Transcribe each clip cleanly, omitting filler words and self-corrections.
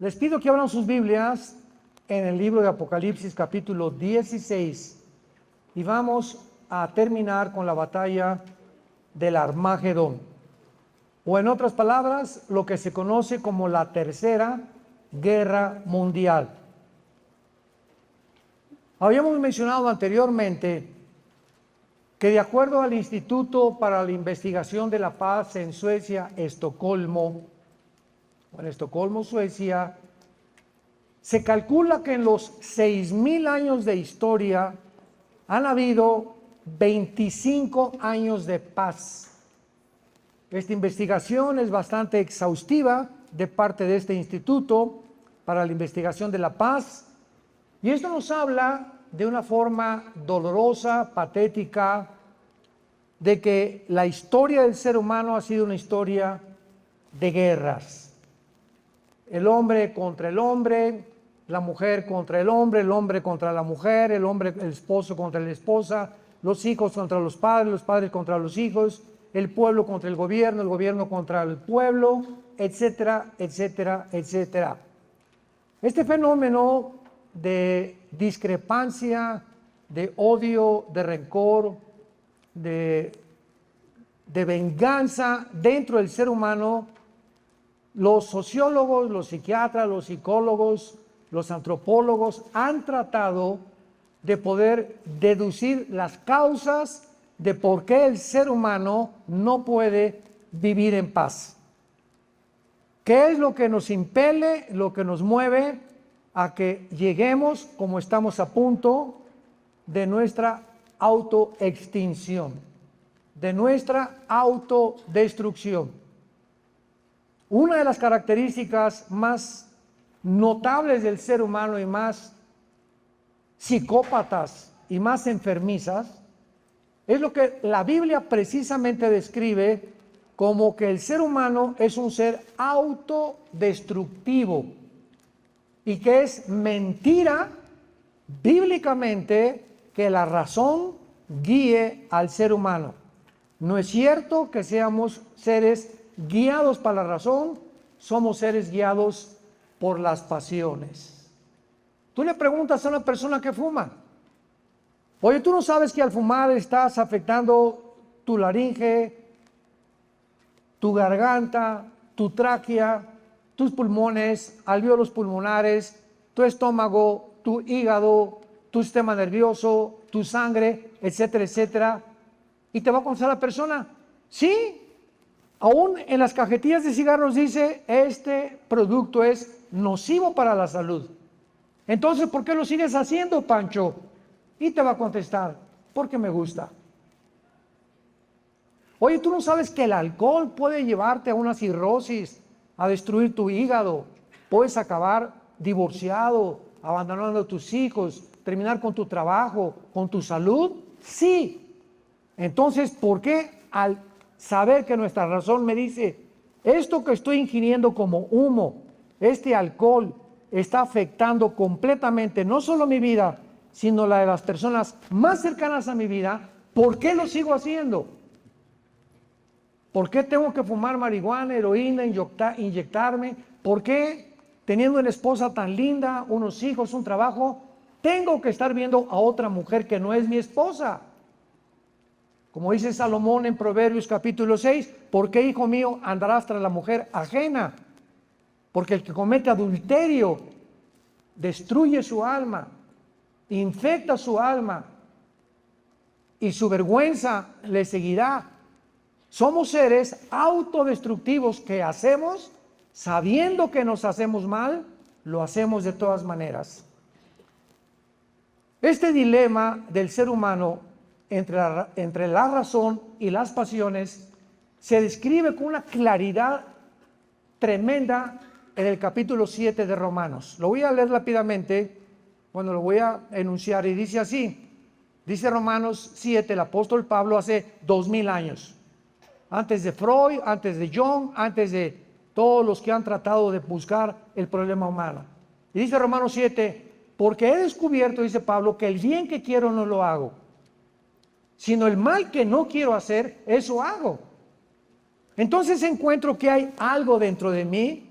Les pido que abran sus Biblias en el libro de Apocalipsis capítulo 16 y vamos a terminar con la batalla del Armagedón, o en otras palabras, lo que se conoce como la Tercera Guerra Mundial. Habíamos mencionado anteriormente que de acuerdo al Instituto para la Investigación de la Paz en Suecia, Estocolmo, Suecia, se calcula que en los 6,000 años de historia han habido 25 años de paz. Esta investigación es bastante exhaustiva de parte de este Instituto para la Investigación de la Paz, y esto nos habla de una forma dolorosa, patética, de que la historia del ser humano ha sido una historia de guerras. El hombre contra el hombre, la mujer contra el hombre contra la mujer, el esposo contra la esposa, los hijos contra los padres contra los hijos, el pueblo contra el gobierno contra el pueblo, etcétera, etcétera, etcétera. Este fenómeno de discrepancia, de odio, de rencor, de venganza dentro del ser humano, los sociólogos, los psiquiatras, los psicólogos, los antropólogos han tratado de poder deducir las causas de por qué el ser humano no puede vivir en paz. ¿Qué es lo que nos impele, lo que nos mueve a que lleguemos, como estamos a punto, de nuestra autoextinción, de nuestra autodestrucción? Una de las características más notables del ser humano y más psicópatas y más enfermizas es lo que la Biblia precisamente describe como que el ser humano es un ser autodestructivo y que es mentira bíblicamente que la razón guíe al ser humano. No es cierto que seamos seres guiados por la razón, somos seres guiados por las pasiones. Tú le preguntas a una persona que fuma, oye, ¿tú no sabes que al fumar estás afectando tu laringe, tu garganta, tu tráquea, tus pulmones, alvéolos pulmonares, tu estómago, tu hígado, tu sistema nervioso, tu sangre, etcétera, etcétera? Y te va a contestar la persona, sí. Aún en las cajetillas de cigarros dice, este producto es nocivo para la salud. Entonces, ¿por qué lo sigues haciendo, Pancho? Y te va a contestar, porque me gusta. Oye, ¿tú no sabes que el alcohol puede llevarte a una cirrosis, a destruir tu hígado? Puedes acabar divorciado, abandonando a tus hijos, terminar con tu trabajo, con tu salud. Sí. Entonces, ¿por qué al saber que nuestra razón me dice, esto que estoy ingiriendo como humo, este alcohol, está afectando completamente no solo mi vida, sino la de las personas más cercanas a mi vida, ¿por qué lo sigo haciendo? ¿Por qué tengo que fumar marihuana, heroína, inyectarme? ¿Por qué, teniendo una esposa tan linda, unos hijos, un trabajo, tengo que estar viendo a otra mujer que no es mi esposa? Como dice Salomón en Proverbios capítulo 6, ¿por qué, hijo mío, andarás tras la mujer ajena? Porque el que comete adulterio destruye su alma, infecta su alma y su vergüenza le seguirá. Somos seres autodestructivos que hacemos, sabiendo que nos hacemos mal, lo hacemos de todas maneras. Este dilema del ser humano entre la razón y las pasiones se describe con una claridad tremenda en el capítulo 7 de Romanos. Lo voy a leer rápidamente, bueno, lo voy a enunciar y dice así. Dice Romanos 7, el apóstol Pablo hace 2000 años, antes de Freud, antes de Jung, antes de todos los que han tratado de buscar el problema humano. Y dice Romanos 7, porque he descubierto, dice Pablo, que el bien que quiero no lo hago, sino el mal que no quiero hacer, eso hago. Entonces encuentro que hay algo dentro de mí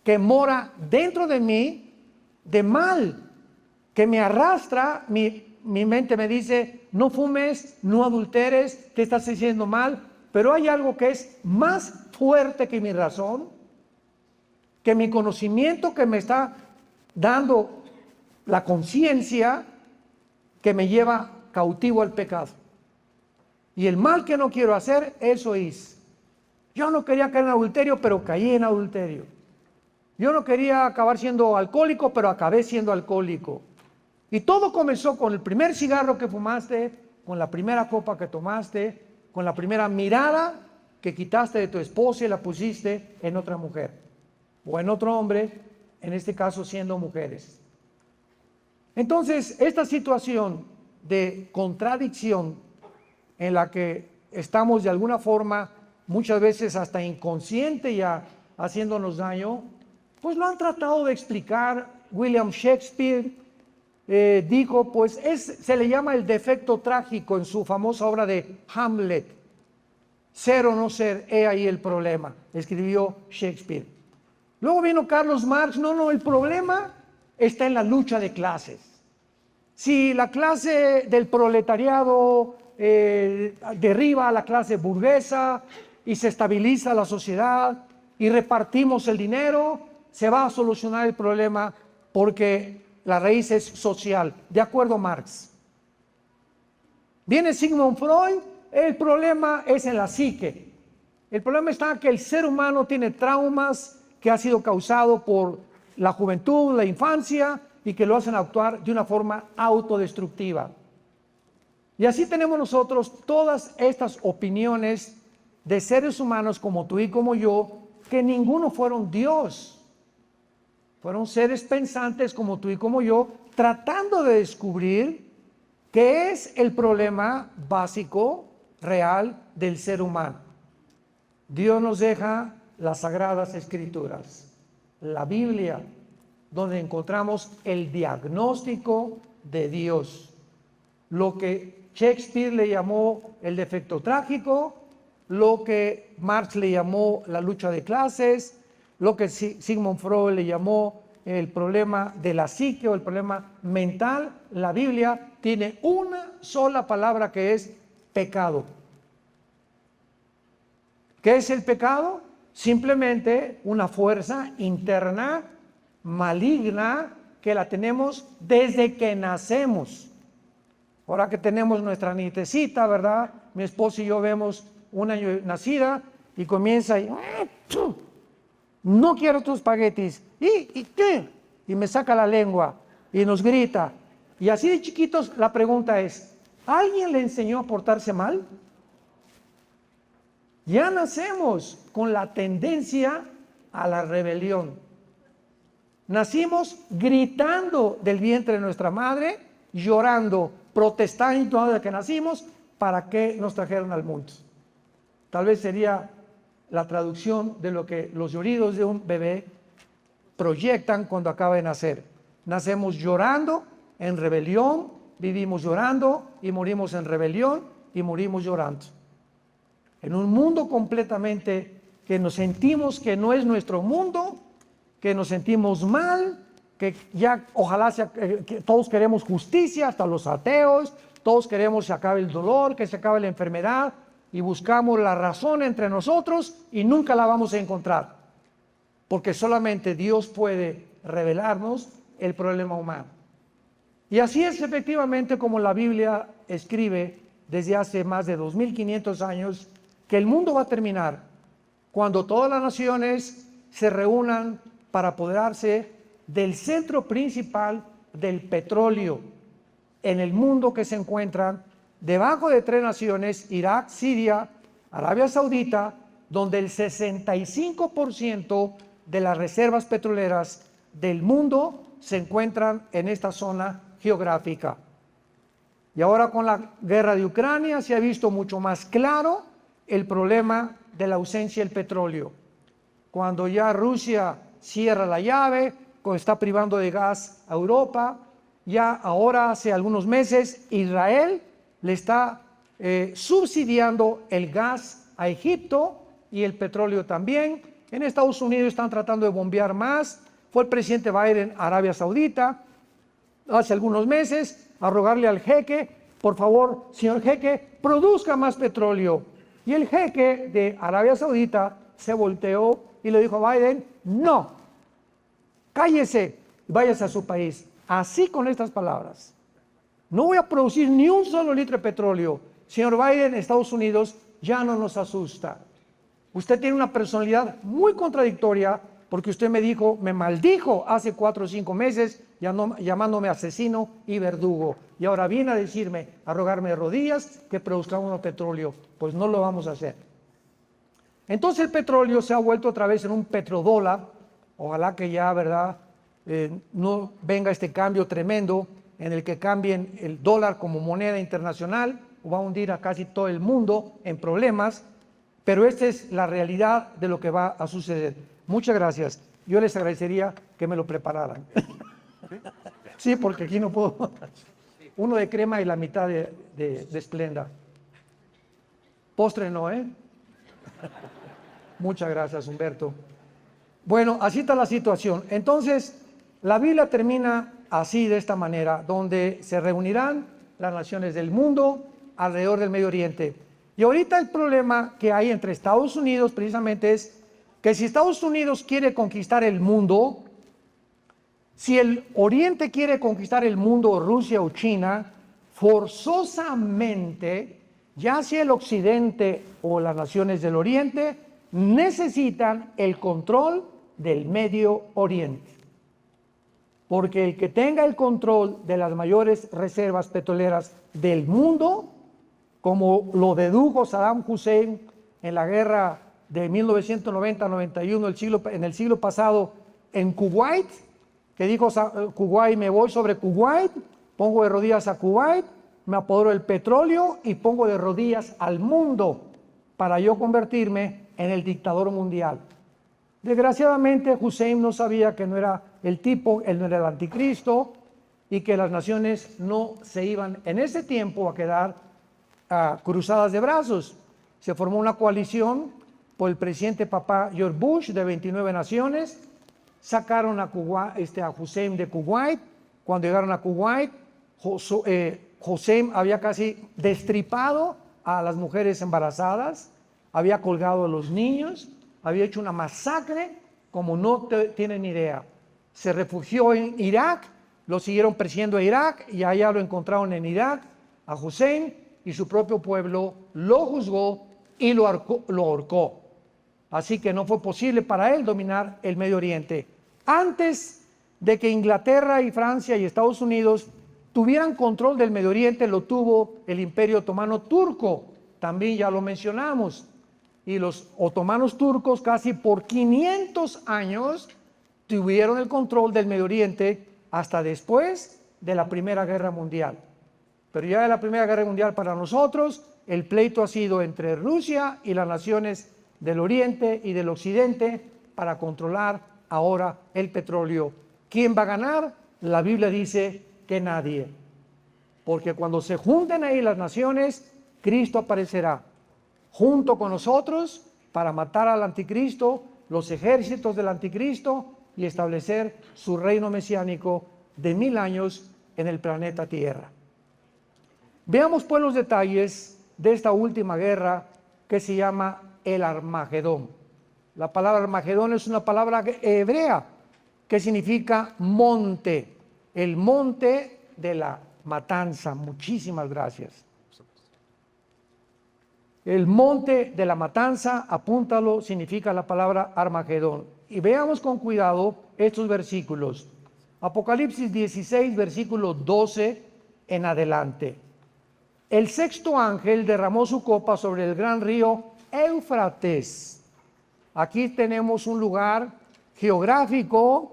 que mora dentro de mí de mal, que me arrastra. Mi mente me dice, no fumes, no adulteres, te estás haciendo mal, pero hay algo que es más fuerte que mi razón, que mi conocimiento, que me está dando la conciencia, que me lleva cautivo al pecado. Y el mal que no quiero hacer, eso es. Yo no quería caer en adulterio, pero caí en adulterio. Yo no quería acabar siendo alcohólico, pero acabé siendo alcohólico. Y todo comenzó con el primer cigarro que fumaste, con la primera copa que tomaste, con la primera mirada que quitaste de tu esposa y la pusiste en otra mujer o en otro hombre, en este caso siendo mujeres. Entonces, esta situación de contradicción en la que estamos de alguna forma, muchas veces hasta inconsciente ya haciéndonos daño, pues lo han tratado de explicar. William Shakespeare dijo, pues se le llama el defecto trágico en su famosa obra de Hamlet. Ser o no ser, he ahí el problema, escribió Shakespeare. Luego vino Carlos Marx, no, el problema está en la lucha de clases. Si la clase del proletariado derriba a la clase burguesa y se estabiliza la sociedad y repartimos el dinero, se va a solucionar el problema porque la raíz es social, de acuerdo a Marx. Viene Sigmund Freud, el problema es en la psique. El problema está que el ser humano tiene traumas que ha sido causado por la juventud, la infancia, y que lo hacen actuar de una forma autodestructiva. Y así tenemos nosotros todas estas opiniones de seres humanos como tú y como yo, que ninguno fueron Dios. Fueron seres pensantes como tú y como yo, tratando de descubrir qué es el problema básico, real del ser humano. Dios nos deja las Sagradas Escrituras, la Biblia, donde encontramos el diagnóstico de Dios. Lo que Shakespeare le llamó el defecto trágico, lo que Marx le llamó la lucha de clases, lo que Sigmund Freud le llamó el problema de la psique o el problema mental. La Biblia tiene una sola palabra que es pecado. ¿Qué es el pecado? Simplemente una fuerza interna maligna que la tenemos desde que nacemos. Ahora que tenemos nuestra nietecita, ¿verdad? Mi esposo y yo vemos un año nacida y comienza y no quiero tus espaguetis. ¿Y qué? Y me saca la lengua y nos grita. Y así de chiquitos la pregunta es, ¿alguien le enseñó a portarse mal? Ya nacemos con la tendencia a la rebelión. Nacimos gritando del vientre de nuestra madre, llorando, protestando desde que nacimos para que nos trajeron al mundo. Tal vez sería la traducción de lo que los lloridos de un bebé proyectan cuando acaba de nacer. Nacemos llorando en rebelión, vivimos llorando y morimos en rebelión y morimos llorando. En un mundo completamente que nos sentimos que no es nuestro mundo, que nos sentimos mal, que ya ojalá que todos queremos justicia, hasta los ateos, todos queremos que se acabe el dolor, que se acabe la enfermedad, y buscamos la razón entre nosotros y nunca la vamos a encontrar, porque solamente Dios puede revelarnos el problema humano. Y así es efectivamente como la Biblia escribe desde hace más de 2500 años que el mundo va a terminar cuando todas las naciones se reúnan para apoderarse del centro principal del petróleo en el mundo, que se encuentran debajo de 3 naciones: Irak, Siria, Arabia Saudita, donde el 65% de las reservas petroleras del mundo se encuentran en esta zona geográfica. Y ahora con la guerra de Ucrania se ha visto mucho más claro el problema de la ausencia del petróleo. Cuando ya Rusia cierra la llave, cuando está privando de gas a Europa, ya ahora hace algunos meses Israel le está subsidiando el gas a Egipto y el petróleo también, En Estados Unidos están tratando de bombear más. Fue el presidente Biden a Arabia Saudita hace algunos meses a rogarle al jeque, por favor, señor jeque, produzca más petróleo. Y el jeque de Arabia Saudita se volteó y le dijo a Biden, no, cállese y váyase a su país. Así, con estas palabras: no voy a producir ni un solo litro de petróleo. Señor Biden, Estados Unidos ya no nos asusta. Usted tiene una personalidad muy contradictoria, porque usted me maldijo hace 4 o 5 meses, llamándome asesino y verdugo. Y ahora viene a decirme, a rogarme de rodillas, que produzcamos petróleo. Pues no lo vamos a hacer. Entonces el petróleo se ha vuelto otra vez en un petrodólar. Ojalá que ya, ¿verdad?, no venga este cambio tremendo en el que cambien el dólar como moneda internacional, o va a hundir a casi todo el mundo en problemas. Pero esta es la realidad de lo que va a suceder. Muchas gracias. Yo les agradecería que me lo prepararan. Sí, porque aquí no puedo. Uno de crema y la mitad de Splenda. Postre no, ¿eh? Muchas gracias, Humberto. Bueno, así está la situación. Entonces, la Biblia termina así, de esta manera, donde se reunirán las naciones del mundo alrededor del Medio Oriente. Y ahorita el problema que hay entre Estados Unidos precisamente es que si Estados Unidos quiere conquistar el mundo, si el Oriente quiere conquistar el mundo, Rusia o China, forzosamente, ya sea el Occidente o las naciones del Oriente, necesitan el control del Medio Oriente. Porque el que tenga el control de las mayores reservas petroleras del mundo, como lo dedujo Saddam Hussein en la guerra de 1990-91, en el siglo pasado, en Kuwait, que dijo Kuwait, me voy sobre Kuwait, pongo de rodillas a Kuwait, me apodero del petróleo y pongo de rodillas al mundo para yo convertirme en el dictador mundial. Desgraciadamente, Hussein no sabía que no era el tipo, él no era el anticristo, y que las naciones no se iban en ese tiempo a quedar cruzadas de brazos. Se formó una coalición por el presidente papá George Bush de 29 naciones, sacaron a Hussein de Kuwait. Cuando llegaron a Kuwait, Hussein había casi destripado a las mujeres embarazadas, había colgado a los niños, había hecho una masacre como no tienen idea. Se refugió en Irak, lo siguieron persiguiendo a Irak y allá lo encontraron en Irak, a Hussein, y su propio pueblo lo juzgó y lo ahorcó. Así que no fue posible para él dominar el Medio Oriente. Antes de que Inglaterra y Francia y Estados Unidos tuvieran control del Medio Oriente, lo tuvo el Imperio Otomano Turco, también ya lo mencionamos. Y los otomanos turcos casi por 500 años tuvieron el control del Medio Oriente hasta después de la Primera Guerra Mundial. Pero ya de la Primera Guerra Mundial para nosotros, el pleito ha sido entre Rusia y las naciones del Oriente y del Occidente para controlar ahora el petróleo. ¿Quién va a ganar? La Biblia dice que nadie. Porque cuando se junten ahí las naciones, Cristo aparecerá junto con nosotros para matar al anticristo, los ejércitos del anticristo, y establecer su reino mesiánico de 1000 años en el planeta Tierra. Veamos pues los detalles de esta última guerra que se llama el Armagedón. La palabra Armagedón es una palabra hebrea que significa monte, el monte de la matanza. Muchísimas gracias. El monte de la matanza, apúntalo, significa la palabra Armagedón. Y veamos con cuidado estos versículos. Apocalipsis 16, versículo 12 en adelante. El sexto ángel derramó su copa sobre el gran río Éufrates. Aquí tenemos un lugar geográfico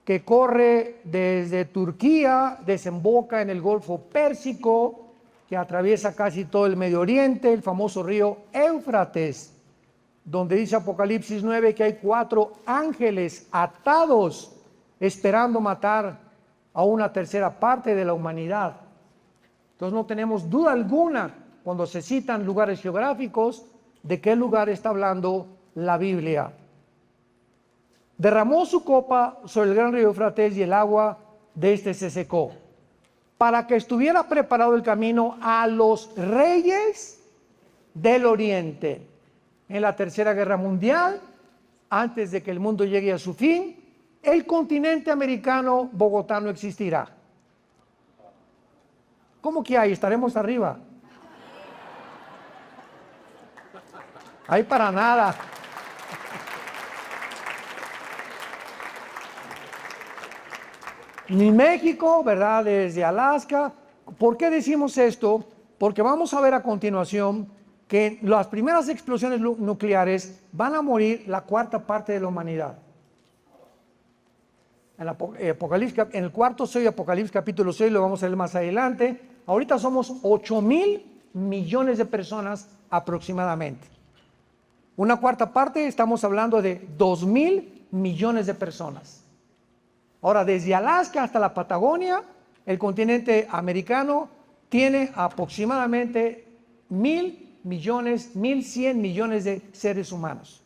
que corre desde Turquía, desemboca en el Golfo Pérsico, que atraviesa casi todo el Medio Oriente, el famoso río Éufrates, donde dice Apocalipsis 9 que hay 4 ángeles atados esperando matar a una tercera parte de la humanidad. Entonces no tenemos duda alguna cuando se citan lugares geográficos de qué lugar está hablando la Biblia. derramó su copa sobre el gran río Éufrates y el agua de este se secó, para que estuviera preparado el camino a los reyes del oriente. En la Tercera Guerra Mundial, antes de que el mundo llegue a su fin, el continente americano, Bogotá, no existirá. ¿Cómo que hay? Estaremos arriba. Ahí para nada. Ni México, ¿verdad? Desde Alaska. ¿Por qué decimos esto? Porque vamos a ver a continuación que las primeras explosiones nucleares van a morir la cuarta parte de la humanidad. En el cuarto sello, Apocalipsis capítulo 6, lo vamos a leer más adelante. Ahorita somos 8,000 millones de personas aproximadamente. Una cuarta parte, estamos hablando de 2,000 millones de personas. Ahora, desde Alaska hasta la Patagonia, el continente americano tiene aproximadamente 1,000 millones, 1,100 millones de seres humanos.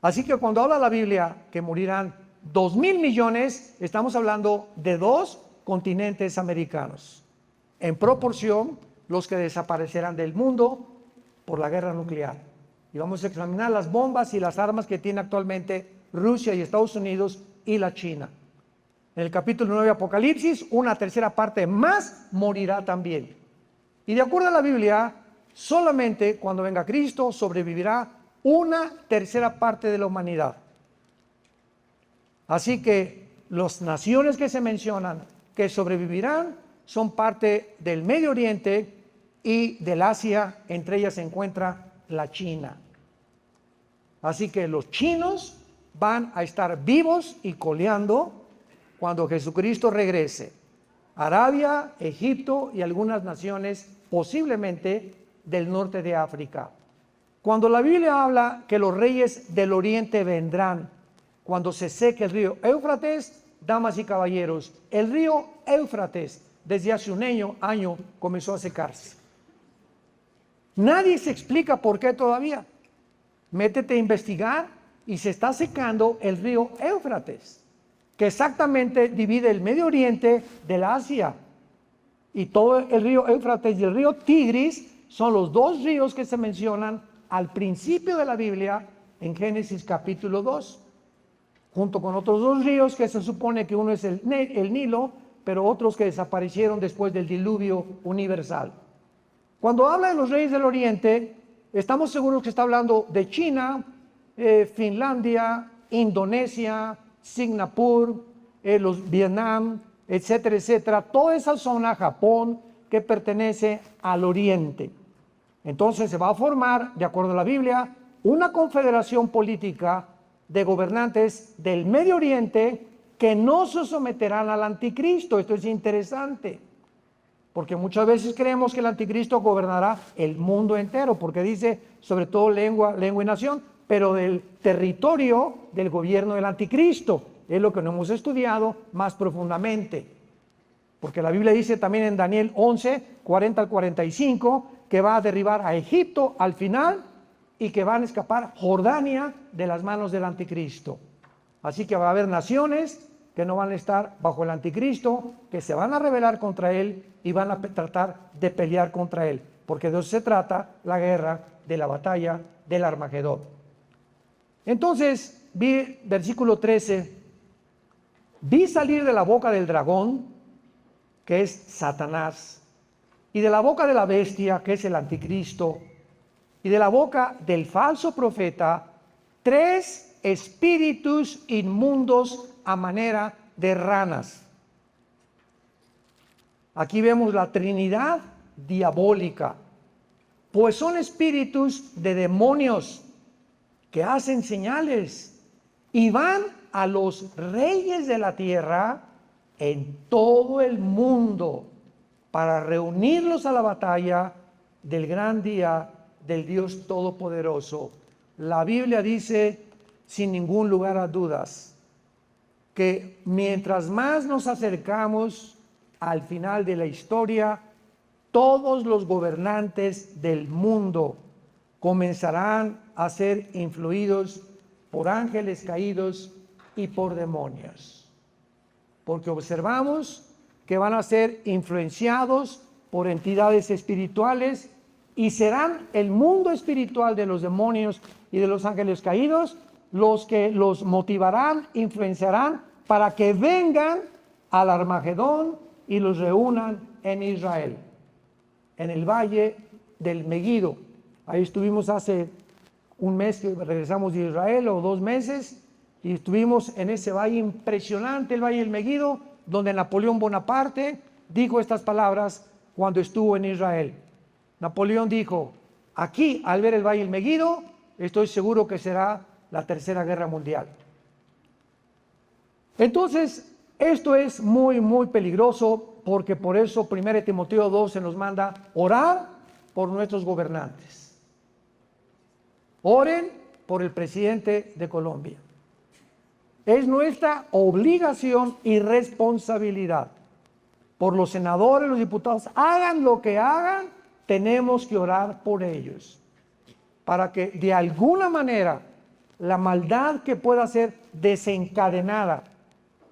Así que cuando habla la Biblia que morirán 2,000 millones, estamos hablando de 2 continentes americanos. En proporción, los que desaparecerán del mundo por la guerra nuclear. Y vamos a examinar las bombas y las armas que tiene actualmente Rusia y Estados Unidos y la China. En el capítulo 9 de Apocalipsis, una tercera parte más morirá también. Y de acuerdo a la Biblia, solamente cuando venga Cristo sobrevivirá una tercera parte de la humanidad. Así que las naciones que se mencionan que sobrevivirán son parte del Medio Oriente y del Asia, entre ellas se encuentra la China. Así que los chinos van a estar vivos y coleando cuando Jesucristo regrese. Arabia, Egipto y algunas naciones posiblemente del norte de África. Cuando la Biblia habla que los reyes del oriente vendrán, cuando se seque el río Éufrates, damas y caballeros, el río Éufrates desde hace un año comenzó a secarse. Nadie se explica por qué todavía. Métete a investigar y se está secando el río Éufrates, que exactamente divide el Medio Oriente del Asia. Y todo el río Éufrates y el río Tigris son los 2 ríos que se mencionan al principio de la Biblia en Génesis capítulo 2, junto con otros 2 ríos que se supone que uno es el Nilo, pero otros que desaparecieron después del diluvio universal. Cuando habla de los reyes del Oriente, estamos seguros que está hablando de China, Finlandia, Indonesia, Singapur, Vietnam, etcétera, etcétera. Toda esa zona, Japón, que pertenece al Oriente. Entonces se va a formar, de acuerdo a la Biblia, una confederación política de gobernantes del Medio Oriente que no se someterán al anticristo. Esto es interesante, porque muchas veces creemos que el anticristo gobernará el mundo entero, porque dice sobre todo lengua y nación, pero del territorio del gobierno del anticristo. Es lo que no hemos estudiado más profundamente, porque la Biblia dice también en Daniel 11, 40 al 45, que va a derribar a Egipto al final y que van a escapar Jordania de las manos del anticristo. Así que va a haber naciones que no van a estar bajo el anticristo, que se van a rebelar contra él y van a tratar de pelear contra él, porque de eso se trata la guerra de la batalla del Armagedón. Entonces, versículo 13, vi salir de la boca del dragón, que es Satanás, y de la boca de la bestia, que es el anticristo, y de la boca del falso profeta, 3 espíritus inmundos a manera de ranas. Aquí vemos la Trinidad diabólica, pues son espíritus de demonios que hacen señales y van a los reyes de la tierra en todo el mundo para reunirlos a la batalla del gran día del Dios Todopoderoso. La Biblia dice, sin ningún lugar a dudas, que mientras más nos acercamos al final de la historia, todos los gobernantes del mundo comenzarán a ser influidos por ángeles caídos y por demonios. Porque observamos que van a ser influenciados por entidades espirituales y serán el mundo espiritual de los demonios y de los ángeles caídos los que los motivarán, influenciarán para que vengan al Armagedón y los reúnan en Israel, en el valle del Megido. Ahí estuvimos hace un mes que regresamos de Israel, o 2 meses, y estuvimos en ese valle impresionante, el valle del Megido, donde Napoleón Bonaparte dijo estas palabras cuando estuvo en Israel. Napoleón dijo: aquí, al ver el valle del Megido, estoy seguro que será la Tercera Guerra Mundial. Entonces, esto es muy, muy peligroso, porque por eso 1 Timoteo 2 se nos manda orar por nuestros gobernantes. Oren por el presidente de Colombia. Es nuestra obligación y responsabilidad. Por los senadores, los diputados, hagan lo que hagan, tenemos que orar por ellos, para que de alguna manera la maldad que pueda ser desencadenada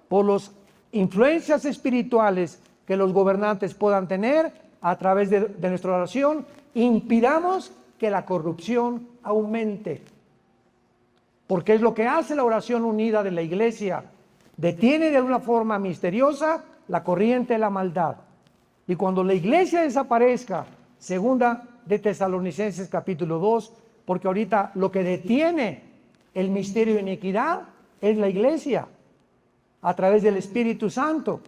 por las influencias espirituales que los gobernantes puedan tener a través de nuestra oración, impidamos que la corrupción aumente. Porque es lo que hace la oración unida de la iglesia. Detiene de alguna forma misteriosa la corriente de la maldad. Y cuando la iglesia desaparezca, segunda de Tesalonicenses capítulo 2, porque ahorita lo que detiene el misterio de iniquidad es la iglesia, a través del Espíritu Santo.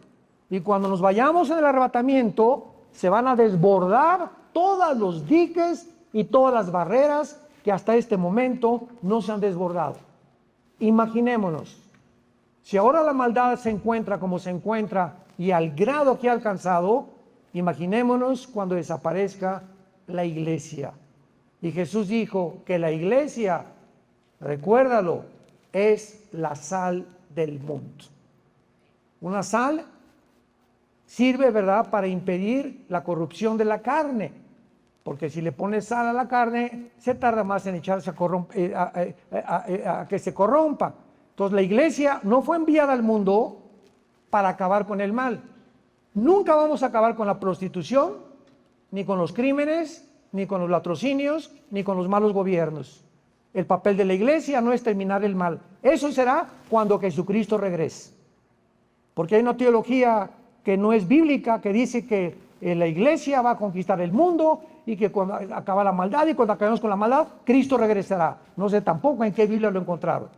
Y cuando nos vayamos en el arrebatamiento, se van a desbordar todos los diques y todas las barreras que hasta este momento no se han desbordado. Imaginémonos, si ahora la maldad se encuentra como se encuentra y al grado que ha alcanzado, imaginémonos cuando desaparezca la iglesia. Y Jesús dijo que la iglesia, recuérdalo, es la sal del mundo. Una sal sirve, ¿verdad?, para impedir la corrupción de la carne, porque si le pones sal a la carne, se tarda más en echarse a que se corrompa. Entonces la iglesia no fue enviada al mundo para acabar con el mal. Nunca vamos a acabar con la prostitución, ni con los crímenes, ni con los latrocinios, ni con los malos gobiernos. El papel de la iglesia no es terminar el mal. Eso será cuando Jesucristo regrese. Porque hay una teología que no es bíblica, que dice que la iglesia va a conquistar el mundo y que cuando acaba la maldad y cuando acabemos con la maldad, Cristo regresará. No sé tampoco en qué Biblia lo encontraron.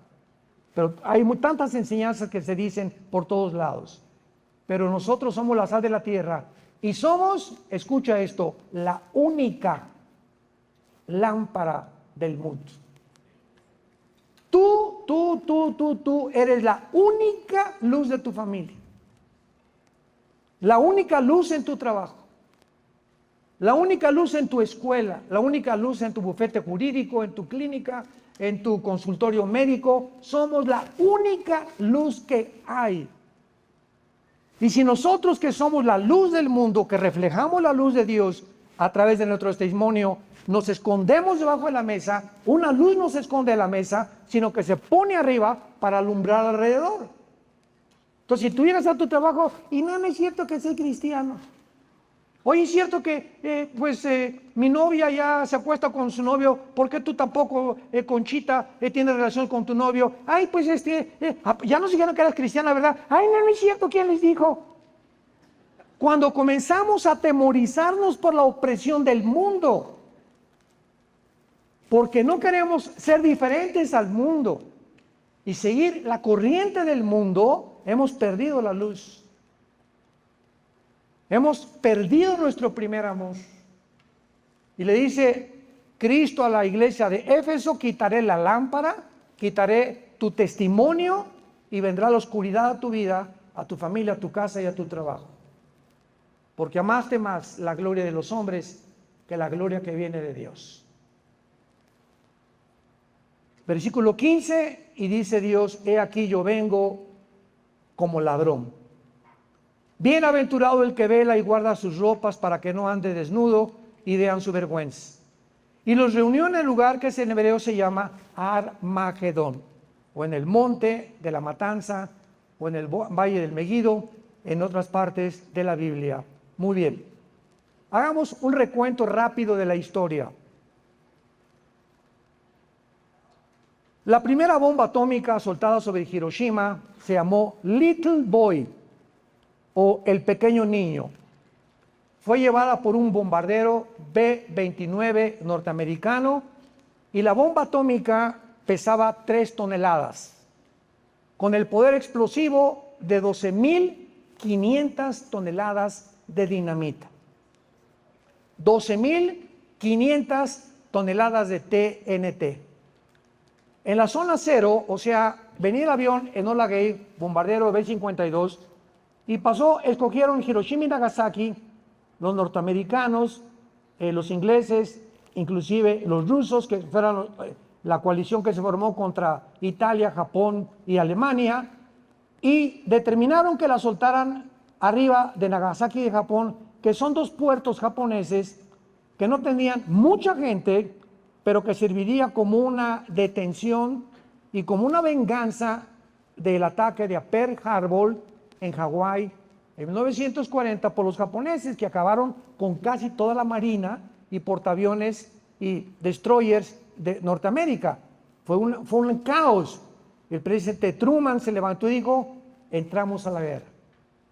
Pero hay tantas enseñanzas que se dicen por todos lados. Pero nosotros somos la sal de la tierra y somos, escucha esto, la única lámpara del mundo. Tú eres la única luz de tu familia. La única luz en tu trabajo. La única luz en tu escuela. La única luz en tu bufete jurídico, en tu clínica, en tu consultorio médico. Somos la única luz que hay. Y si nosotros, que somos la luz del mundo, que reflejamos la luz de Dios a través de nuestro testimonio, nos escondemos debajo de la mesa, una luz no se esconde de la mesa, sino que se pone arriba para alumbrar alrededor. Entonces, si tú llegas a tu trabajo y no es cierto que soy cristiano. Oye, es cierto que mi novia ya se acuesta con su novio, ¿por qué tú tampoco, Conchita, tienes relación con tu novio? Ay, pues ya nos dijeron que eras cristiana, ¿verdad? Ay, no es cierto, ¿quién les dijo? Cuando comenzamos a atemorizarnos por la opresión del mundo, porque no queremos ser diferentes al mundo y seguir la corriente del mundo, hemos perdido la luz. Hemos perdido nuestro primer amor. Y le dice Cristo a la iglesia de Éfeso: quitaré la lámpara, quitaré tu testimonio y vendrá la oscuridad a tu vida, a tu familia, a tu casa y a tu trabajo. Porque amaste más la gloria de los hombres que la gloria que viene de Dios. Versículo 15, y dice Dios: he aquí yo vengo como ladrón. Bienaventurado el que vela y guarda sus ropas para que no ande desnudo y vean su vergüenza. Y los reunió en el lugar que en hebreo se llama Armagedón, o en el monte de la Matanza, o en el valle del Megiddo, en otras partes de la Biblia. Muy bien. Hagamos un recuento rápido de la historia. La primera bomba atómica soltada sobre Hiroshima se llamó Little Boy, o el pequeño niño. Fue llevada por un bombardero B-29 norteamericano y la bomba atómica pesaba 3 toneladas, con el poder explosivo de 12.500 toneladas de dinamita. 12.500 toneladas de TNT. En la zona cero, o sea, venía el avión Enola Gay, bombardero B-52, y escogieron Hiroshima y Nagasaki, los norteamericanos, los ingleses, inclusive los rusos, que fueron la coalición que se formó contra Italia, Japón y Alemania, y determinaron que la soltaran arriba de Nagasaki de Japón, que son 2 puertos japoneses que no tenían mucha gente, pero que serviría como una detención y como una venganza del ataque de Pearl Harbor en Hawái en 1940 por los japoneses, que acabaron con casi toda la marina y portaaviones y destroyers de Norteamérica. Fue un caos. El presidente Truman se levantó y dijo: entramos a la guerra.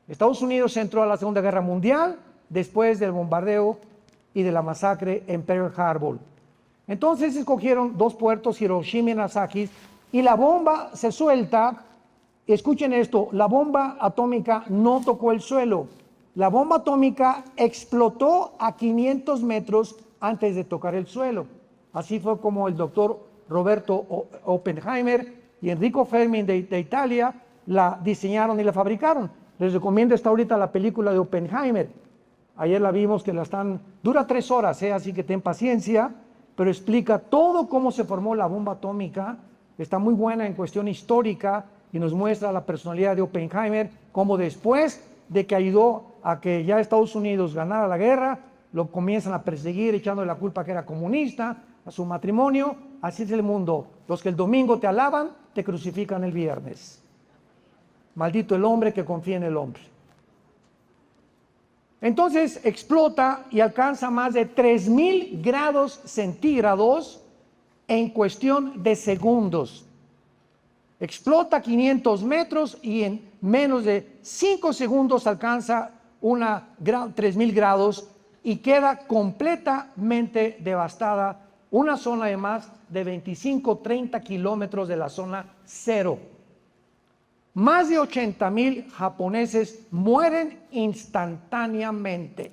Estados Unidos entró a la Segunda Guerra Mundial después del bombardeo y de la masacre en Pearl Harbor. Entonces escogieron 2 puertos, Hiroshima y Nagasaki, y la bomba se suelta. Escuchen esto, la bomba atómica no tocó el suelo. La bomba atómica explotó a 500 metros antes de tocar el suelo. Así fue como el doctor Roberto Oppenheimer y Enrico Fermi de Italia la diseñaron y la fabricaron. Les recomiendo hasta ahorita la película de Oppenheimer. Ayer la vimos, que dura 3 horas, así que ten paciencia, pero explica todo cómo se formó la bomba atómica. Está muy buena en cuestión histórica y nos muestra la personalidad de Oppenheimer, cómo después de que ayudó a que ya Estados Unidos ganara la guerra, lo comienzan a perseguir echándole la culpa que era comunista, a su matrimonio. Así es el mundo. Los que el domingo te alaban, te crucifican el viernes. Maldito el hombre que confía en el hombre. Entonces explota y alcanza más de 3.000 grados centígrados en cuestión de segundos. Explota 500 metros y en menos de 5 segundos alcanza 3.000 grados y queda completamente devastada una zona de más de 25-30 kilómetros de la zona cero. Más de 80.000 japoneses mueren instantáneamente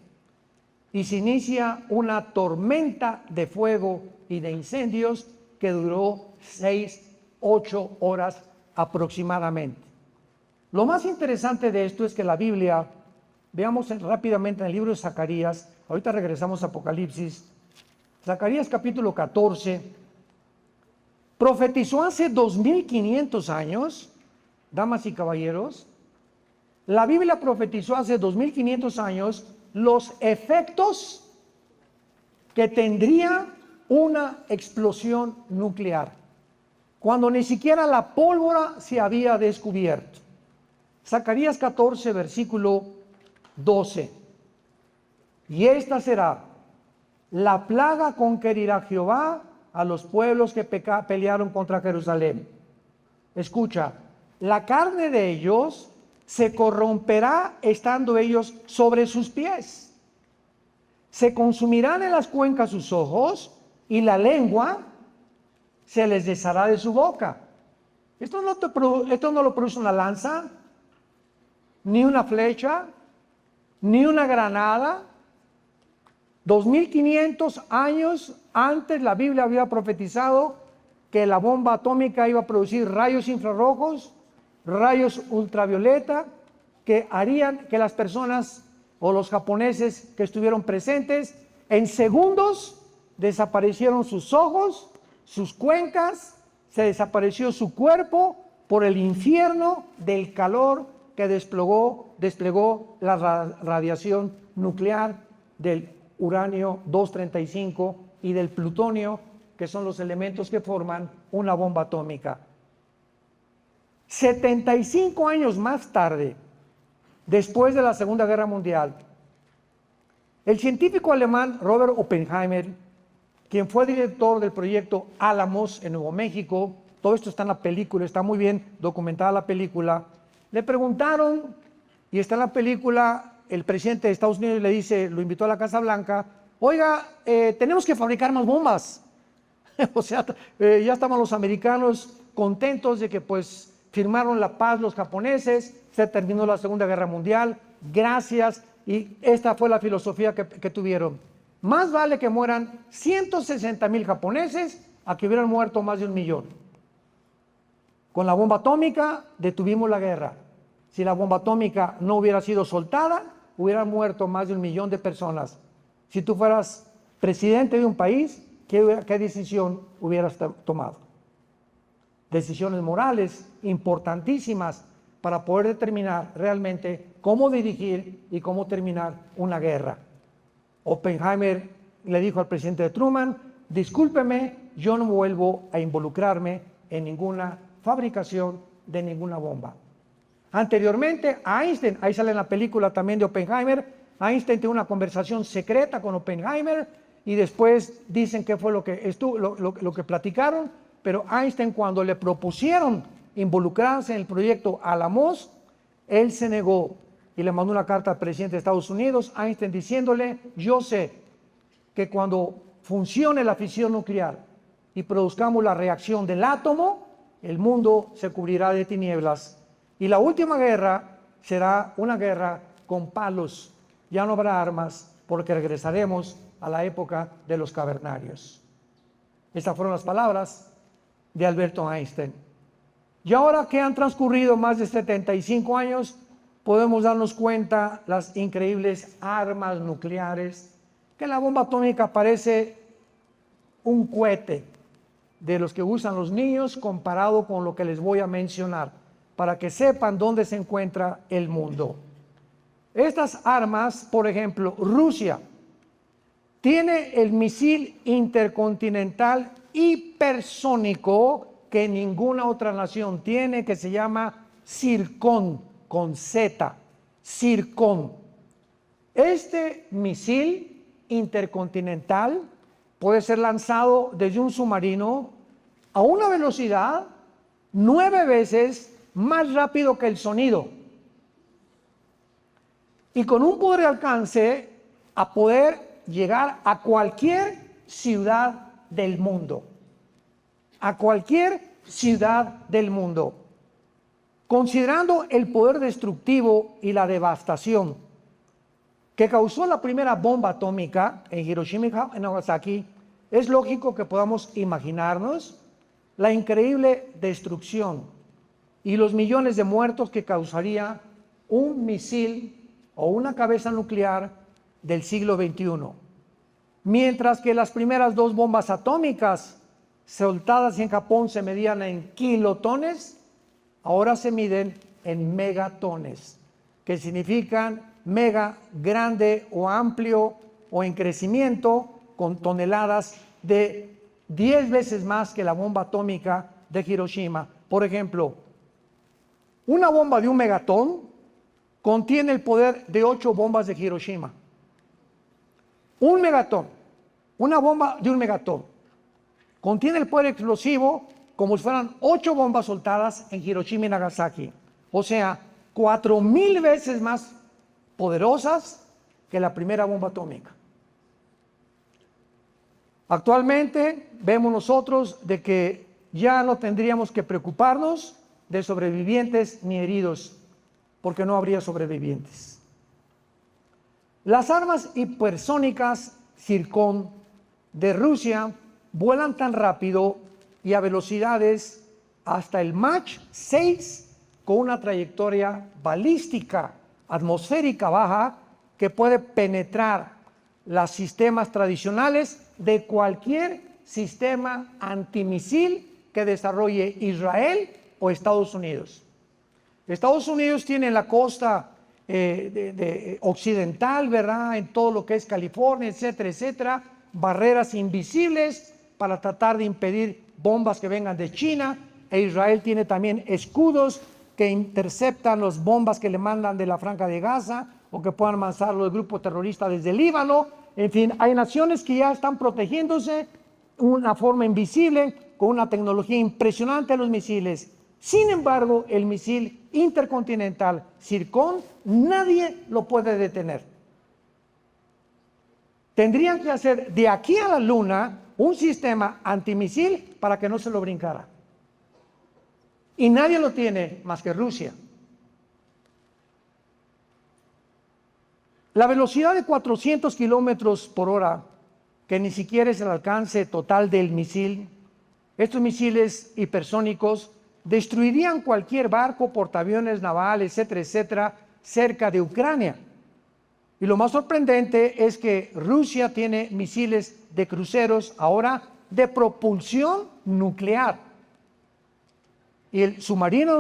y se inicia una tormenta de fuego y de incendios que duró 6-8 horas aproximadamente. Lo más interesante de esto es que la Biblia, veamos rápidamente en el libro de Zacarías, ahorita regresamos a Apocalipsis, Zacarías capítulo 14, profetizó hace 2.500 años. Damas y caballeros, la Biblia profetizó hace 2.500 años los efectos que tendría una explosión nuclear, cuando ni siquiera la pólvora se había descubierto. Zacarías 14, versículo 12. Y esta será la plaga con que herirá Jehová a los pueblos que pelearon contra Jerusalén. Escucha. La carne de ellos se corromperá estando ellos sobre sus pies. Se consumirán en las cuencas sus ojos y la lengua se les deshará de su boca. Esto no lo produce una lanza, ni una flecha, ni una granada. 2.500 años antes la Biblia había profetizado que la bomba atómica iba a producir rayos infrarrojos, rayos ultravioleta, que harían que las personas o los japoneses que estuvieron presentes en segundos desaparecieron sus ojos, sus cuencas, se desapareció su cuerpo por el infierno del calor que desplegó la radiación nuclear del uranio 235 y del plutonio, que son los elementos que forman una bomba atómica. 75 años más tarde, después de la Segunda Guerra Mundial, el científico alemán Robert Oppenheimer, quien fue director del proyecto Álamos en Nuevo México, todo esto está en la película, está muy bien documentada la película, le preguntaron, y está en la película, el presidente de Estados Unidos le dice, lo invitó a la Casa Blanca, oiga, tenemos que fabricar más bombas. O sea, ya estaban los americanos contentos de que pues firmaron la paz los japoneses, se terminó la Segunda Guerra Mundial, gracias, y esta fue la filosofía que tuvieron. Más vale que mueran 160,000 japoneses a que hubieran muerto más de 1 millón. Con la bomba atómica detuvimos la guerra. Si la bomba atómica no hubiera sido soltada, hubieran muerto más de 1 millón de personas. Si tú fueras presidente de un país, ¿qué decisión hubieras tomado? Decisiones morales importantísimas para poder determinar realmente cómo dirigir y cómo terminar una guerra. Oppenheimer le dijo al presidente Truman, discúlpeme, yo no vuelvo a involucrarme en ninguna fabricación de ninguna bomba. Anteriormente, Einstein, ahí sale en la película también de Oppenheimer, Einstein tiene una conversación secreta con Oppenheimer y después dicen qué fue lo que platicaron, pero Einstein cuando le propusieron involucrarse en el proyecto Alamos, él se negó y le mandó una carta al presidente de Estados Unidos, Einstein diciéndole, yo sé que cuando funcione la fisión nuclear y produzcamos la reacción del átomo, el mundo se cubrirá de tinieblas. Y la última guerra será una guerra con palos. Ya no habrá armas porque regresaremos a la época de los cavernarios. Estas fueron las palabras de Alberto Einstein. Y ahora que han transcurrido más de 75 años, podemos darnos cuenta las increíbles armas nucleares, que la bomba atómica parece un cohete de los que usan los niños comparado con lo que les voy a mencionar, para que sepan dónde se encuentra el mundo. Estas armas, por ejemplo, Rusia tiene el misil intercontinental hipersónico que ninguna otra nación tiene, que se llama Zircon, con Z, Zircon. Este misil intercontinental puede ser lanzado desde un submarino a una velocidad 9 veces más rápido que el sonido y con un poder de alcance a poder llegar a cualquier ciudad del mundo, a cualquier ciudad del mundo. Considerando el poder destructivo y la devastación que causó la primera bomba atómica en Hiroshima y Nagasaki, es lógico que podamos imaginarnos la increíble destrucción y los millones de muertos que causaría un misil o una cabeza nuclear del siglo XXI. Mientras que las primeras 2 bombas atómicas soltadas en Japón se medían en kilotones, ahora se miden en megatones, que significan mega, grande o amplio o en crecimiento, con toneladas de 10 veces más que la bomba atómica de Hiroshima. Por ejemplo, una bomba de 1 megatón contiene el poder de 8 bombas de Hiroshima. 1 megatón, una bomba de 1 megatón, contiene el poder explosivo como si fueran 8 bombas soltadas en Hiroshima y Nagasaki. O sea, 4,000 veces más poderosas que la primera bomba atómica. Actualmente vemos nosotros de que ya no tendríamos que preocuparnos de sobrevivientes ni heridos, porque no habría sobrevivientes. Las armas hipersónicas Zircon de Rusia vuelan tan rápido y a velocidades hasta el Mach 6 con una trayectoria balística atmosférica baja que puede penetrar los sistemas tradicionales de cualquier sistema antimisil que desarrolle Israel o Estados Unidos. Estados Unidos tiene la costa occidental, ¿verdad? En todo lo que es California, etcétera, etcétera, barreras invisibles para tratar de impedir bombas que vengan de China, e Israel tiene también escudos que interceptan las bombas que le mandan de la Franja de Gaza o que puedan lanzarlo el grupo terrorista desde el Líbano. En fin, hay naciones que ya están protegiéndose de una forma invisible con una tecnología impresionante de los misiles. Sin embargo, el misil intercontinental Zircon, nadie lo puede detener. Tendrían que hacer de aquí a la Luna un sistema antimisil para que no se lo brincara. Y nadie lo tiene más que Rusia. La velocidad de 400 kilómetros por hora, que ni siquiera es el alcance total del misil, estos misiles hipersónicos destruirían cualquier barco, portaaviones naval, etcétera, etcétera, cerca de Ucrania. Y lo más sorprendente es que Rusia tiene misiles de cruceros ahora de propulsión nuclear. Y el submarino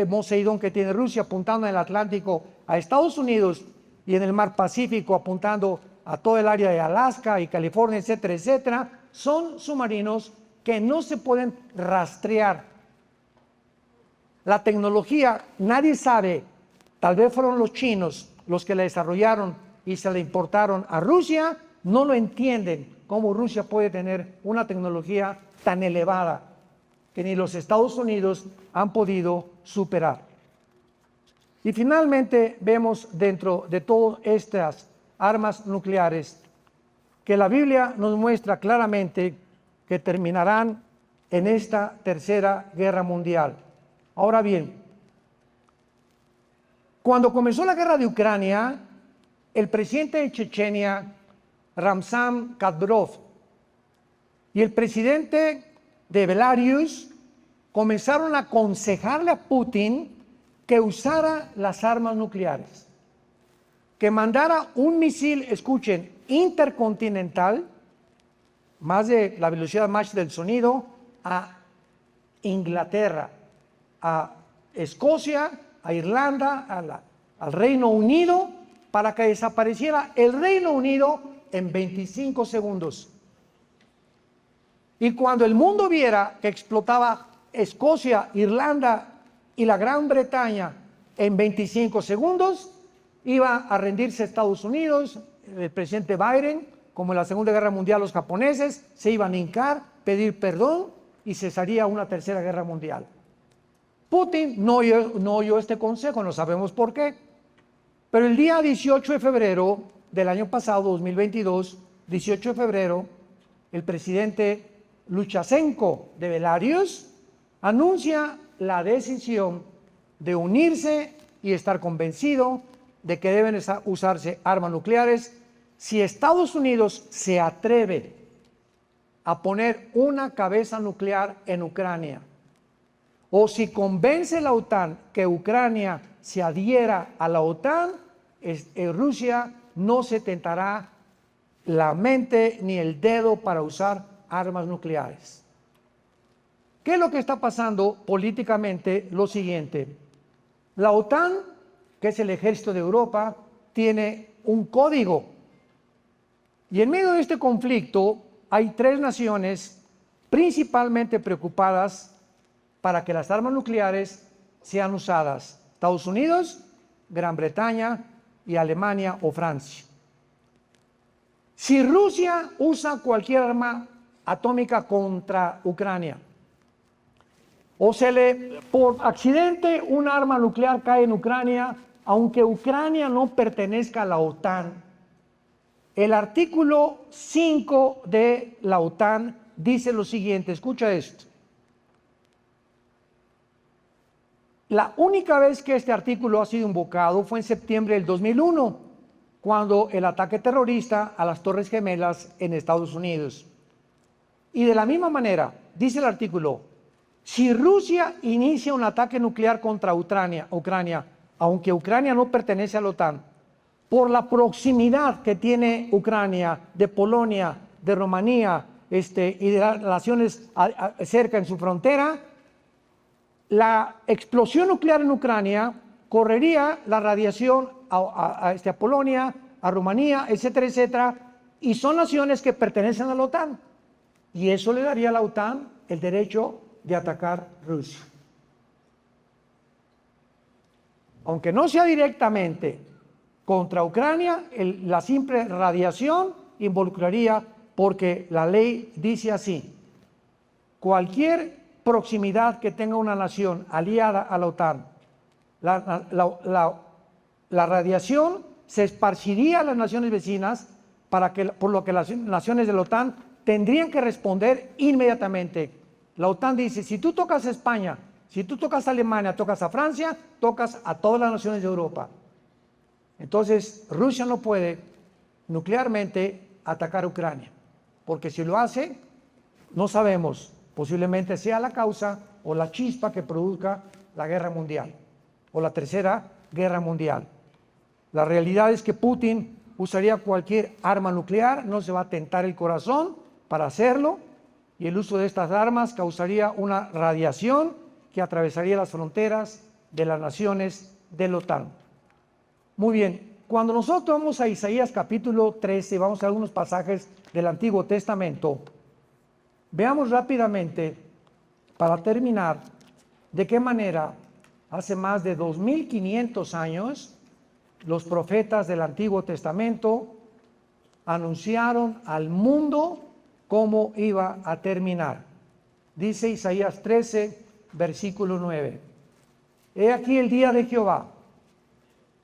Poseidón que tiene Rusia apuntando en el Atlántico a Estados Unidos y en el mar Pacífico apuntando a todo el área de Alaska y California, etcétera, etcétera, son submarinos que no se pueden rastrear. La tecnología, nadie sabe, tal vez fueron los chinos los que la desarrollaron y se la importaron a Rusia, no lo entienden cómo Rusia puede tener una tecnología tan elevada que ni los Estados Unidos han podido superar. Y finalmente vemos dentro de todas estas armas nucleares que la Biblia nos muestra claramente que terminarán en esta tercera guerra mundial. Ahora bien, cuando comenzó la guerra de Ucrania, el presidente de Chechenia, Ramzan Kadyrov, y el presidente de Belarus comenzaron a aconsejarle a Putin que usara las armas nucleares, que mandara un misil, escuchen, intercontinental, más de la velocidad Mach del sonido, a Inglaterra, a Escocia, a Irlanda, al Reino Unido, para que desapareciera el Reino Unido en 25 segundos. Y cuando el mundo viera que explotaba Escocia, Irlanda y la Gran Bretaña en 25 segundos, iba a rendirse Estados Unidos, el presidente Biden, como en la Segunda Guerra Mundial los japoneses, se iban a hincar, pedir perdón y cesaría una tercera guerra mundial. Putin no oyó este consejo, no sabemos por qué, pero el día 18 de febrero del año pasado, 2022, 18 de febrero, el presidente Lukashenko de Belarus anuncia la decisión de unirse y estar convencido de que deben usarse armas nucleares si Estados Unidos se atreve a poner una cabeza nuclear en Ucrania, o si convence la OTAN que Ucrania se adhiera a la OTAN, Rusia no se tentará la mente ni el dedo para usar armas nucleares. ¿Qué es lo que está pasando políticamente? Lo siguiente: la OTAN, que es el ejército de Europa, tiene un código. Y en medio de este conflicto hay tres naciones principalmente preocupadas para que las armas nucleares sean usadas: Estados Unidos, Gran Bretaña y Alemania o Francia. Si Rusia usa cualquier arma atómica contra Ucrania, o por accidente un arma nuclear cae en Ucrania, aunque Ucrania no pertenezca a la OTAN, el artículo 5 de la OTAN dice lo siguiente, escucha esto. La única vez que este artículo ha sido invocado fue en septiembre del 2001, cuando el ataque terrorista a las Torres Gemelas en Estados Unidos. Y de la misma manera, dice el artículo, si Rusia inicia un ataque nuclear contra Ucrania, aunque Ucrania no pertenece a la OTAN, por la proximidad que tiene Ucrania de Polonia, de Rumanía y de las naciones cerca en su frontera, la explosión nuclear en Ucrania correría la radiación a Polonia, a Rumanía, etcétera, etcétera, y son naciones que pertenecen a la OTAN. Y eso le daría a la OTAN el derecho de atacar Rusia. Aunque no sea directamente contra Ucrania, la simple radiación involucraría, porque la ley dice así: cualquier proximidad que tenga una nación aliada a la OTAN, la radiación se esparciría a las naciones vecinas, por lo que las naciones de la OTAN tendrían que responder inmediatamente. La OTAN dice: si tú tocas a España, si tú tocas a Alemania, tocas a Francia, tocas a todas las naciones de Europa. Entonces, Rusia no puede nuclearmente atacar a Ucrania, porque si lo hace, no sabemos, posiblemente sea la causa o la chispa que produzca la guerra mundial o la tercera guerra mundial. La realidad es que Putin usaría cualquier arma nuclear, no se va a tentar el corazón para hacerlo, y el uso de estas armas causaría una radiación que atravesaría las fronteras de las naciones de la OTAN. Muy bien, cuando nosotros vamos a Isaías capítulo 13, vamos a algunos pasajes del Antiguo Testamento, veamos rápidamente, para terminar, de qué manera hace más de 2500 años los profetas del Antiguo Testamento anunciaron al mundo cómo iba a terminar. Dice Isaías 13, versículo 9. He aquí el día de Jehová.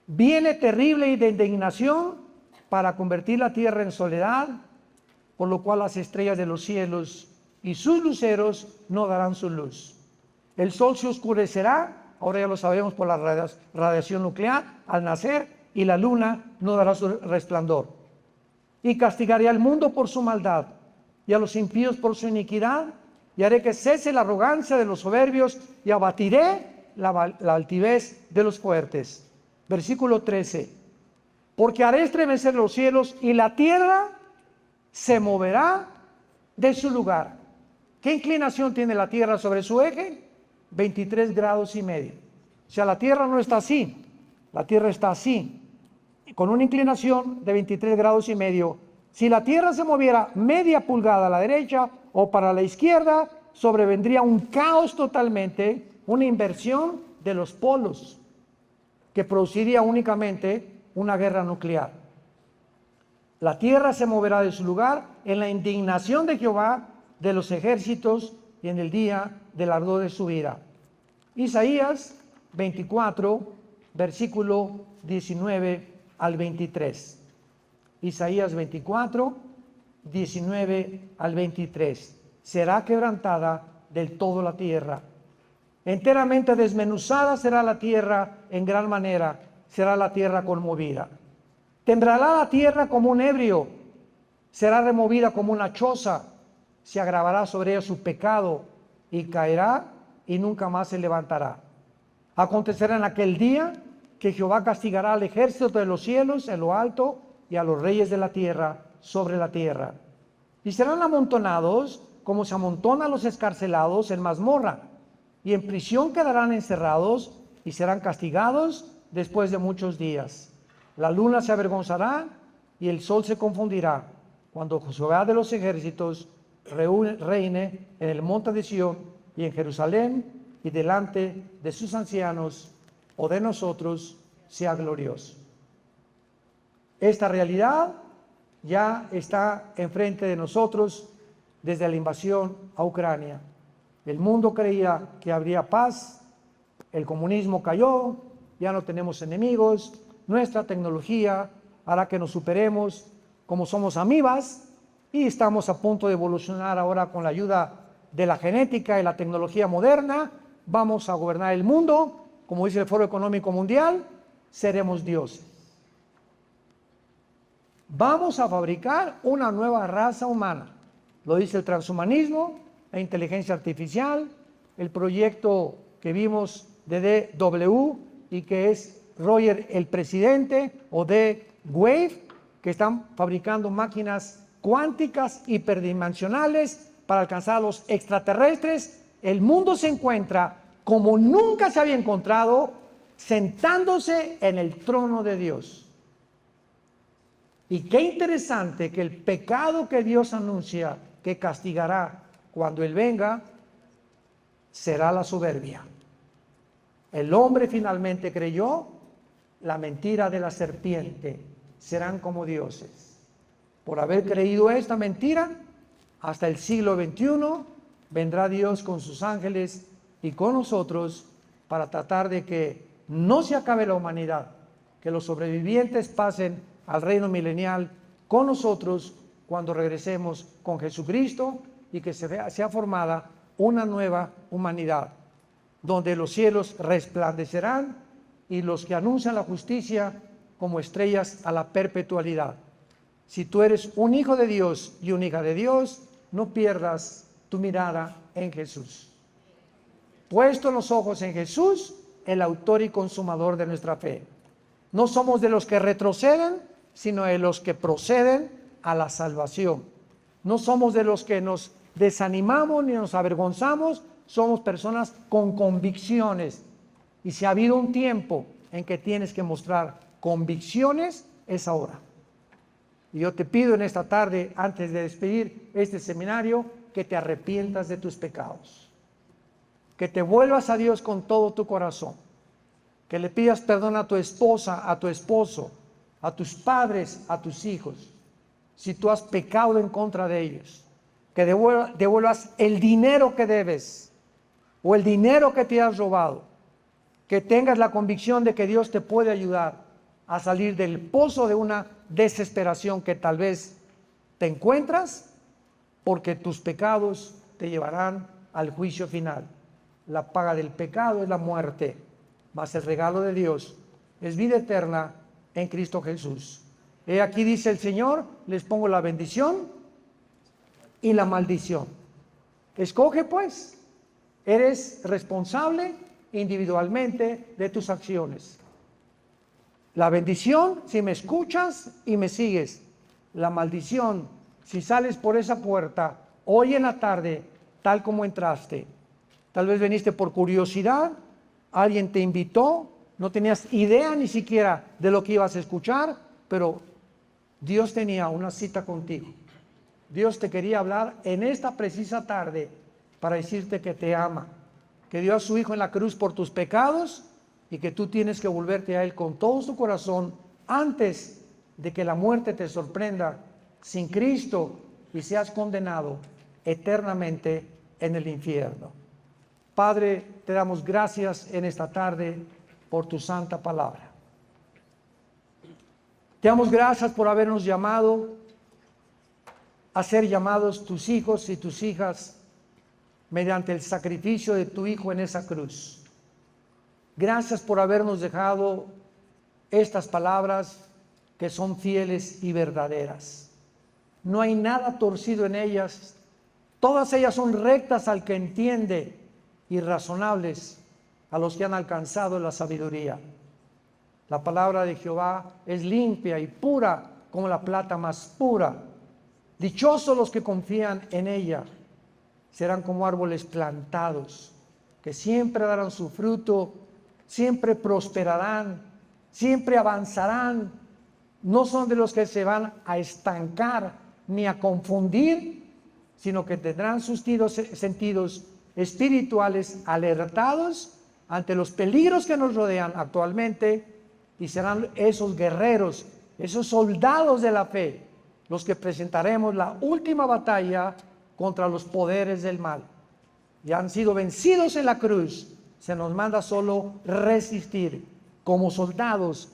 Viene terrible y de indignación para convertir la tierra en soledad, por lo cual las estrellas de los cielos y sus luceros no darán su luz. El sol se oscurecerá, ahora ya lo sabemos por la radiación nuclear, al nacer, y la luna no dará su resplandor. Y castigaré al mundo por su maldad, y a los impíos por su iniquidad, y haré que cese la arrogancia de los soberbios, y abatiré la altivez de los fuertes. Versículo 13. Porque haré estremecer los cielos, y la tierra se moverá de su lugar. ¿Qué inclinación tiene la tierra sobre su eje? 23 grados y medio. O sea, la tierra no está así, la tierra está así, con una inclinación de 23 grados y medio. Si la tierra se moviera media pulgada a la derecha o para la izquierda, sobrevendría un caos totalmente, una inversión de los polos, que produciría únicamente una guerra nuclear. La tierra se moverá de su lugar en la indignación de Jehová de los ejércitos y en el día del ardor de su ira. Isaías 24, versículo 19 al 23. Isaías 24, 19 al 23. Será quebrantada del todo la tierra. Enteramente desmenuzada será la tierra en gran manera, será la tierra conmovida. Temblará la tierra como un ebrio, será removida como una choza, se agravará sobre ella su pecado y caerá y nunca más se levantará. Acontecerá en aquel día que Jehová castigará al ejército de los cielos en lo alto y a los reyes de la tierra sobre la tierra. Y serán amontonados como se amontonan los escarcelados en mazmorra, y en prisión quedarán encerrados y serán castigados después de muchos días. La luna se avergonzará y el sol se confundirá cuando Jehová de los ejércitos reine en el monte de Sión y en Jerusalén, y delante de sus ancianos o de nosotros sea glorioso. Esta realidad ya está enfrente de nosotros desde la invasión a Ucrania. El mundo creía que habría paz, el comunismo cayó, ya no tenemos enemigos, nuestra tecnología hará que nos superemos como somos amibas, y estamos a punto de evolucionar ahora con la ayuda de la genética y la tecnología moderna. Vamos a gobernar el mundo, como dice el Foro Económico Mundial, seremos dioses. Vamos a fabricar una nueva raza humana, lo dice el transhumanismo, la inteligencia artificial, el proyecto que vimos de DW y que es Roger el presidente, o de Wave, que están fabricando máquinas cuánticas hiperdimensionales para alcanzar a los extraterrestres. El mundo se encuentra como nunca se había encontrado, sentándose en el trono de Dios. Y qué interesante que el pecado que Dios anuncia que castigará cuando Él venga, será la soberbia. El hombre finalmente creyó la mentira de la serpiente, serán como dioses. Por haber creído esta mentira, hasta el siglo XXI vendrá Dios con sus ángeles y con nosotros para tratar de que no se acabe la humanidad, que los sobrevivientes pasen al reino milenial con nosotros cuando regresemos con Jesucristo y que sea formada una nueva humanidad, donde los cielos resplandecerán y los que anuncian la justicia como estrellas a la perpetualidad. Si tú eres un hijo de Dios y una hija de Dios, no pierdas tu mirada en Jesús. Puesto los ojos en Jesús, el autor y consumador de nuestra fe. No somos de los que retroceden, sino de los que proceden a la salvación. No somos de los que nos desanimamos ni nos avergonzamos, somos personas con convicciones. Y si ha habido un tiempo en que tienes que mostrar convicciones, es ahora. Y yo te pido en esta tarde, antes de despedir este seminario, que te arrepientas de tus pecados, que te vuelvas a Dios con todo tu corazón, que le pidas perdón a tu esposa, a tu esposo, a tus padres, a tus hijos, si tú has pecado en contra de ellos, que devuelvas el dinero que debes o el dinero que te has robado, que tengas la convicción de que Dios te puede ayudar a salir del pozo de una desesperación que tal vez te encuentras, porque tus pecados te llevarán al juicio final. La paga del pecado es la muerte, mas el regalo de Dios es vida eterna en Cristo Jesús. He aquí, dice el Señor, les pongo la bendición y la maldición. Escoge pues, eres responsable individualmente de tus acciones. La bendición, si me escuchas y me sigues. La maldición, si sales por esa puerta hoy en la tarde, tal como entraste. Tal vez viniste por curiosidad, alguien te invitó, no tenías idea ni siquiera de lo que ibas a escuchar, pero Dios tenía una cita contigo. Dios te quería hablar en esta precisa tarde para decirte que te ama, que dio a su Hijo en la cruz por tus pecados y que tú tienes que volverte a Él con todo tu corazón antes de que la muerte te sorprenda sin Cristo y seas condenado eternamente en el infierno. Padre, te damos gracias en esta tarde por tu santa palabra. Te damos gracias por habernos llamado a ser llamados tus hijos y tus hijas mediante el sacrificio de tu Hijo en esa cruz. Gracias por habernos dejado estas palabras que son fieles y verdaderas. No hay nada torcido en ellas. Todas ellas son rectas al que entiende y razonables a los que han alcanzado la sabiduría. La palabra de Jehová es limpia y pura como la plata más pura. Dichosos los que confían en ella. Serán como árboles plantados, que siempre darán su fruto, siempre prosperarán, siempre avanzarán. No son de los que se van a estancar ni a confundir, sino que tendrán sus sentidos espirituales alertados ante los peligros que nos rodean actualmente y serán esos guerreros, esos soldados de la fe, los que presentaremos la última batalla contra los poderes del mal. Ya han sido vencidos en la cruz, se nos manda solo resistir como soldados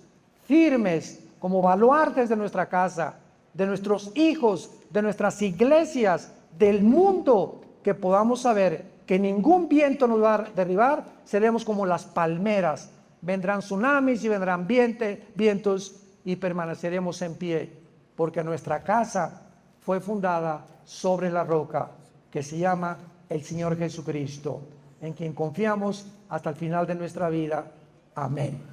firmes, como baluartes de nuestra casa, de nuestros hijos, de nuestras iglesias, del mundo, que podamos saber que ningún viento nos va a derribar. Seremos como las palmeras, vendrán tsunamis y vendrán vientos y permaneceremos en pie, porque nuestra casa fue fundada sobre la roca que se llama el Señor Jesucristo, en quien confiamos hasta el final de nuestra vida. Amén.